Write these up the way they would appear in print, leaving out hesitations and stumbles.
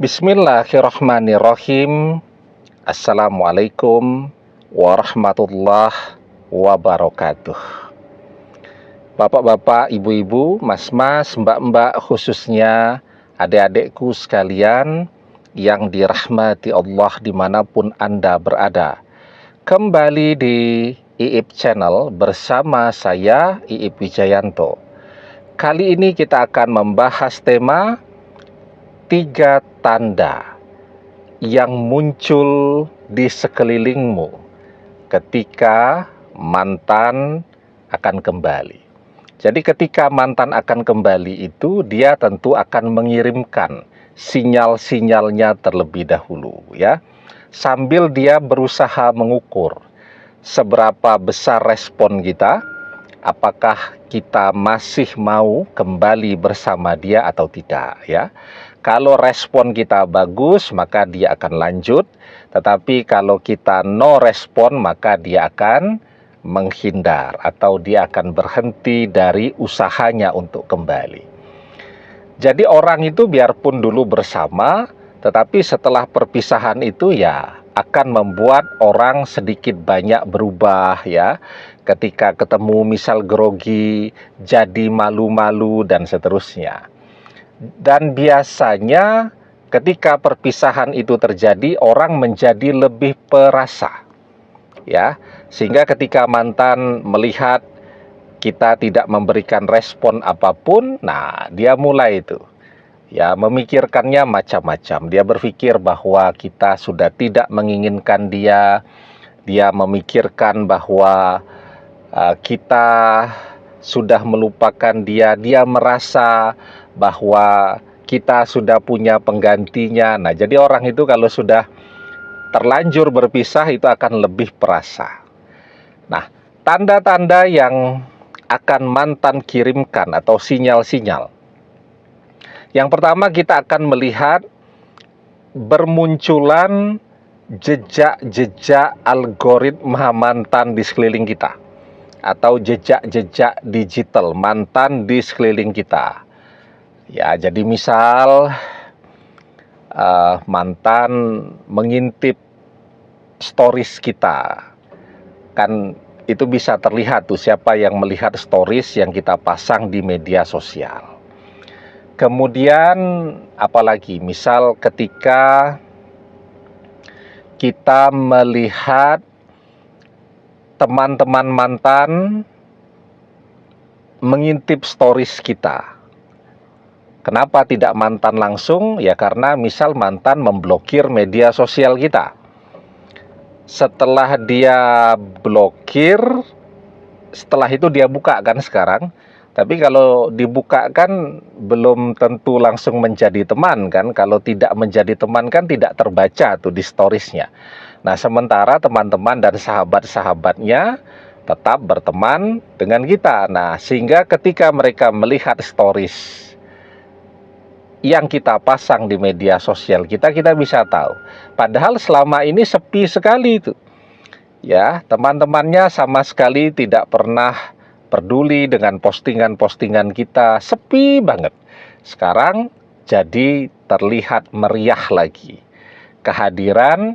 Bismillahirrahmanirrahim. Assalamualaikum warahmatullahi wabarakatuh. Bapak-bapak, ibu-ibu, mas-mas, mbak-mbak, khususnya adik-adikku sekalian yang dirahmati Allah dimanapun Anda berada. Kembali di IIP Channel bersama saya, IIP Wijayanto. Kali ini kita akan membahas tema 3 tanda yang muncul di sekelilingmu ketika mantan akan kembali. Jadi ketika mantan akan kembali itu, dia tentu akan mengirimkan sinyal-sinyalnya terlebih dahulu, ya. Sambil dia berusaha mengukur seberapa besar respon kita, apakah kita masih mau kembali bersama dia atau tidak, ya. Kalau respon kita bagus, maka dia akan lanjut. Tetapi kalau kita no respon, maka dia akan menghindar atau dia akan berhenti dari usahanya untuk kembali. Jadi orang itu biarpun dulu bersama, tetapi setelah perpisahan itu ya akan membuat orang sedikit banyak berubah, ya. Ketika ketemu misal grogi, jadi malu-malu dan seterusnya. Dan biasanya ketika perpisahan itu terjadi, orang menjadi lebih perasa, ya. Sehingga ketika mantan melihat kita tidak memberikan respon apapun, nah dia mulai itu, ya, memikirkannya macam-macam. Dia berpikir bahwa kita sudah tidak menginginkan dia. Dia memikirkan bahwa kita sudah melupakan dia. Dia merasa bahwa kita sudah punya penggantinya. Nah, jadi orang itu kalau sudah terlanjur berpisah itu akan lebih perasa. Nah, tanda-tanda yang akan mantan kirimkan atau sinyal-sinyal. Yang pertama, kita akan melihat bermunculan jejak-jejak algoritma mantan di sekeliling kita, atau jejak-jejak digital mantan di sekeliling kita. Ya, jadi misal mantan mengintip stories kita, kan itu bisa terlihat tuh siapa yang melihat stories yang kita pasang di media sosial. Kemudian apalagi, misal ketika kita melihat teman-teman mantan mengintip stories kita. Kenapa tidak mantan langsung? Ya karena misal mantan memblokir media sosial kita. Setelah dia blokir, setelah itu dia buka kan sekarang. Tapi kalau dibuka kan belum tentu langsung menjadi teman kan. Kalau tidak menjadi teman kan tidak terbaca tuh di storiesnya. Nah, sementara teman-teman dan sahabat-sahabatnya tetap berteman dengan kita. Nah, sehingga ketika mereka melihat stories yang kita pasang di media sosial kita bisa tahu. Padahal selama ini sepi sekali itu. Ya, teman-temannya sama sekali tidak pernah peduli dengan postingan-postingan kita, sepi banget. Sekarang jadi terlihat meriah lagi. Kehadiran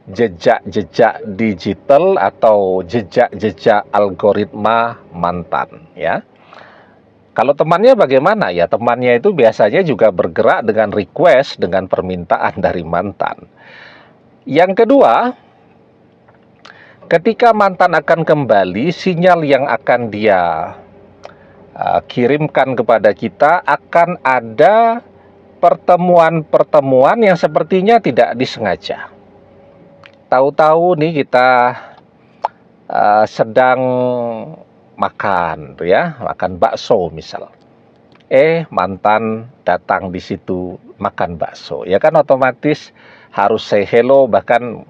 jejak-jejak digital atau jejak-jejak algoritma mantan, ya. Kalau temannya bagaimana? Ya, temannya itu biasanya juga bergerak dengan request, dengan permintaan dari mantan. Yang kedua, ketika mantan akan kembali, sinyal yang akan dia kirimkan kepada kita akan ada pertemuan-pertemuan yang sepertinya tidak disengaja. Tahu-tahu nih kita sedang makan tuh ya, makan bakso misal. Mantan datang di situ makan bakso. Ya kan otomatis harus say hello, bahkan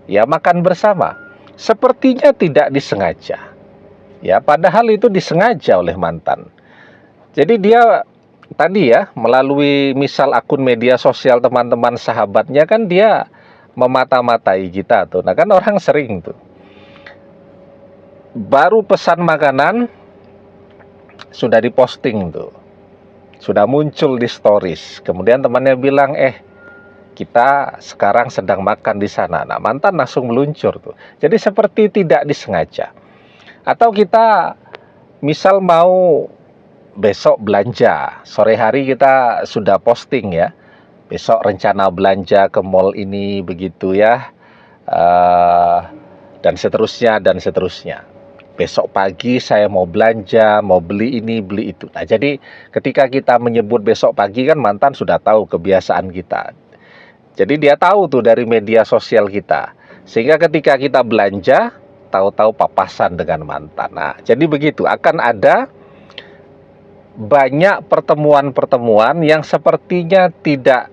ya makan bersama. Sepertinya tidak disengaja. Ya, padahal itu disengaja oleh mantan. Jadi dia tadi ya, melalui misal akun media sosial teman-teman sahabatnya kan dia memata-matai kita tuh. Nah kan orang sering tuh. Baru pesan makanan sudah diposting tuh, sudah muncul di stories. Kemudian temannya bilang, kita sekarang sedang makan di sana. Nah, mantan langsung meluncur tuh. Jadi seperti tidak disengaja. Atau kita misal mau besok belanja, sore hari kita sudah posting ya, besok rencana belanja ke mall ini begitu ya, dan seterusnya dan seterusnya. Besok pagi saya mau belanja, mau beli ini, beli itu. Nah, jadi ketika kita menyebut besok pagi kan mantan sudah tahu kebiasaan kita. Jadi dia tahu tuh dari media sosial kita. Sehingga ketika kita belanja, tahu-tahu papasan dengan mantan. Nah, jadi begitu, akan ada banyak pertemuan-pertemuan yang sepertinya tidak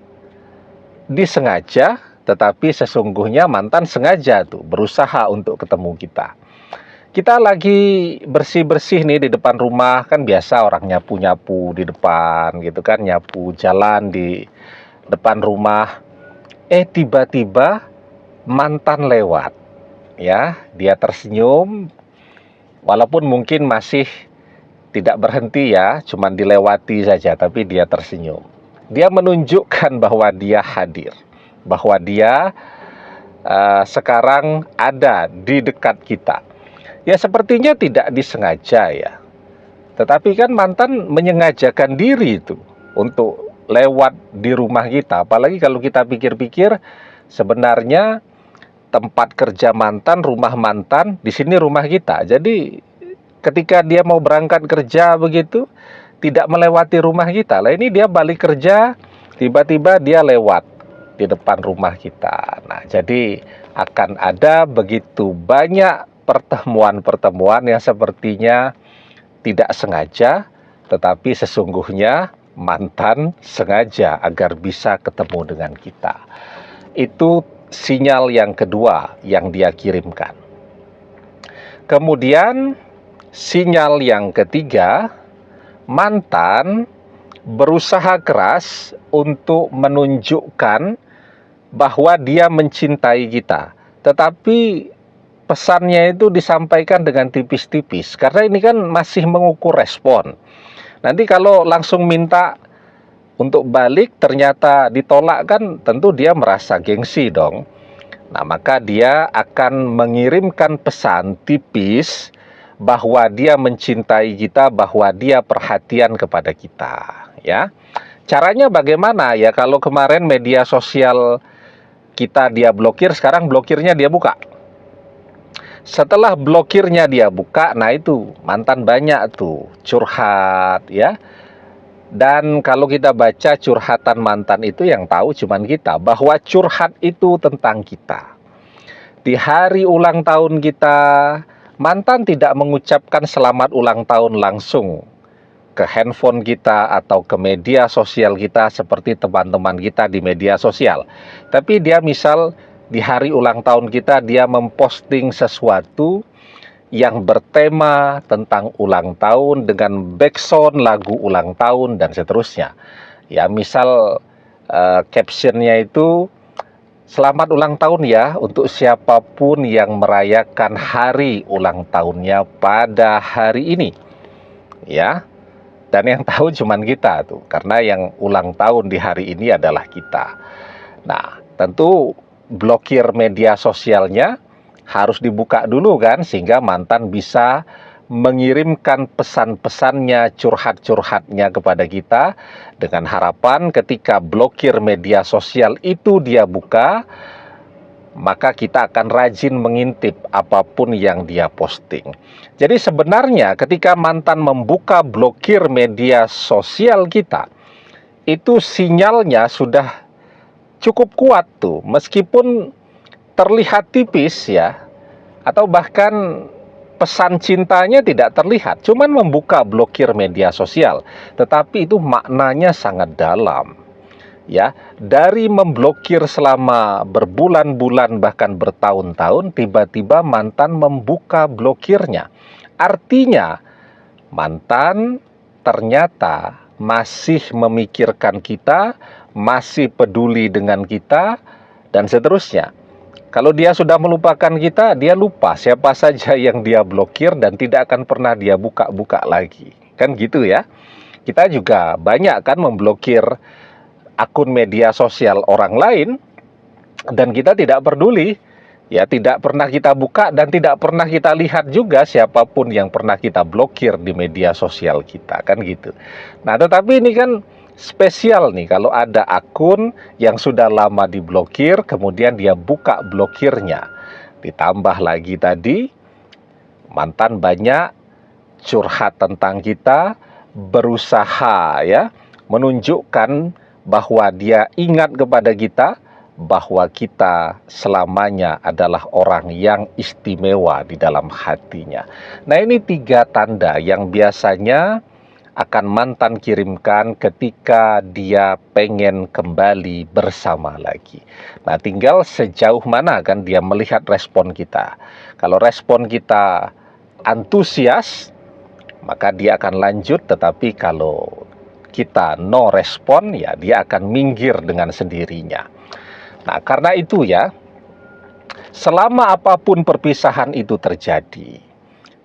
disengaja, tetapi sesungguhnya mantan sengaja tuh berusaha untuk ketemu kita. Kita lagi bersih-bersih nih di depan rumah, kan biasa orang nyapu-nyapu di depan gitu kan, nyapu jalan di depan rumah. Tiba-tiba mantan lewat. Ya, dia tersenyum walaupun mungkin masih tidak berhenti ya, cuman dilewati saja, tapi dia tersenyum. Dia menunjukkan bahwa dia hadir, bahwa dia sekarang ada di dekat kita. Ya sepertinya tidak disengaja ya. Tetapi kan mantan menyengajakan diri itu untuk lewat di rumah kita. Apalagi kalau kita pikir-pikir, sebenarnya tempat kerja mantan, rumah mantan, di sini rumah kita. Jadi ketika dia mau berangkat kerja begitu, tidak melewati rumah kita. Lah ini dia balik kerja, tiba-tiba dia lewat di depan rumah kita. Nah, jadi akan ada begitu banyak pertemuan-pertemuan yang sepertinya tidak sengaja, tetapi sesungguhnya mantan sengaja agar bisa ketemu dengan kita. Itu sinyal yang kedua yang dia kirimkan. Kemudian sinyal yang ketiga, mantan berusaha keras untuk menunjukkan bahwa dia mencintai kita. Tetapi pesannya itu disampaikan dengan tipis-tipis, karena ini kan masih mengukur respon. Nanti kalau langsung minta untuk balik ternyata ditolak kan tentu dia merasa gengsi dong. Nah, maka dia akan mengirimkan pesan tipis bahwa dia mencintai kita, bahwa dia perhatian kepada kita, ya. Caranya bagaimana ya? Kalau kemarin media sosial kita dia blokir, sekarang blokirnya dia buka. Setelah blokirnya dia buka, nah itu mantan banyak tuh curhat ya. Dan kalau kita baca curhatan mantan itu yang tahu cuman kita, bahwa curhat itu tentang kita. Di hari ulang tahun kita, mantan tidak mengucapkan selamat ulang tahun langsung ke handphone kita atau ke media sosial kita seperti teman-teman kita di media sosial. Tapi dia misal di hari ulang tahun kita, dia memposting sesuatu yang bertema tentang ulang tahun dengan backsound lagu ulang tahun dan seterusnya. Ya, misal captionnya itu, selamat ulang tahun ya untuk siapapun yang merayakan hari ulang tahunnya pada hari ini. Ya, dan yang tahu cuman kita tuh, karena yang ulang tahun di hari ini adalah kita. Nah, tentu blokir media sosialnya harus dibuka dulu kan, sehingga mantan bisa mengirimkan pesan-pesannya, curhat-curhatnya kepada kita, dengan harapan ketika blokir media sosial itu dia buka, maka kita akan rajin mengintip apapun yang dia posting. Jadi sebenarnya ketika mantan membuka blokir media sosial kita, itu sinyalnya sudah cukup kuat tuh, meskipun terlihat tipis ya, atau bahkan pesan cintanya tidak terlihat, cuman membuka blokir media sosial, tetapi itu maknanya sangat dalam. Ya, dari memblokir selama berbulan-bulan bahkan bertahun-tahun, tiba-tiba mantan membuka blokirnya. Artinya mantan ternyata masih memikirkan kita, masih peduli dengan kita, dan seterusnya. Kalau dia sudah melupakan kita, dia lupa siapa saja yang dia blokir dan tidak akan pernah dia buka-buka lagi. Kan gitu ya. Kita juga banyak kan memblokir akun media sosial orang lain dan kita tidak peduli, ya tidak pernah kita buka dan tidak pernah kita lihat juga siapapun yang pernah kita blokir di media sosial kita, kan gitu. Nah, tetapi ini kan spesial nih kalau ada akun yang sudah lama diblokir, kemudian dia buka blokirnya. Ditambah lagi tadi, mantan banyak curhat tentang kita, berusaha ya menunjukkan bahwa dia ingat kepada kita, bahwa kita selamanya adalah orang yang istimewa di dalam hatinya. Nah, ini 3 tanda yang biasanya akan mantan kirimkan ketika dia pengen kembali bersama lagi. Nah, tinggal sejauh mana kan dia melihat respon kita. Kalau respon kita antusias, maka dia akan lanjut, tetapi kalau kita no respon, ya dia akan minggir dengan sendirinya. Nah, karena itu ya, selama apapun perpisahan itu terjadi,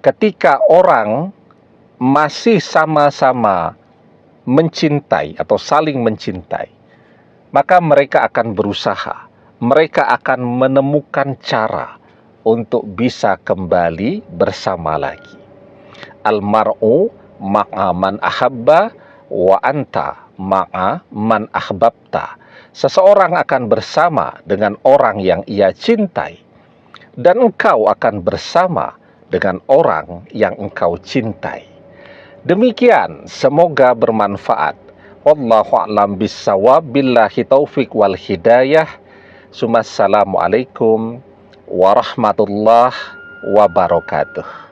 ketika orang masih sama-sama mencintai atau saling mencintai, maka mereka akan berusaha, mereka akan menemukan cara untuk bisa kembali bersama lagi. Almar'u ma'a man ahabba wa anta ma'a man ahbabta. Seseorang akan bersama dengan orang yang ia cintai, dan engkau akan bersama dengan orang yang engkau cintai. Demikian, semoga bermanfaat. Wallahu a'lam bissawab, billahi taufik wal hidayah. Assalamualaikum warahmatullahi wabarakatuh.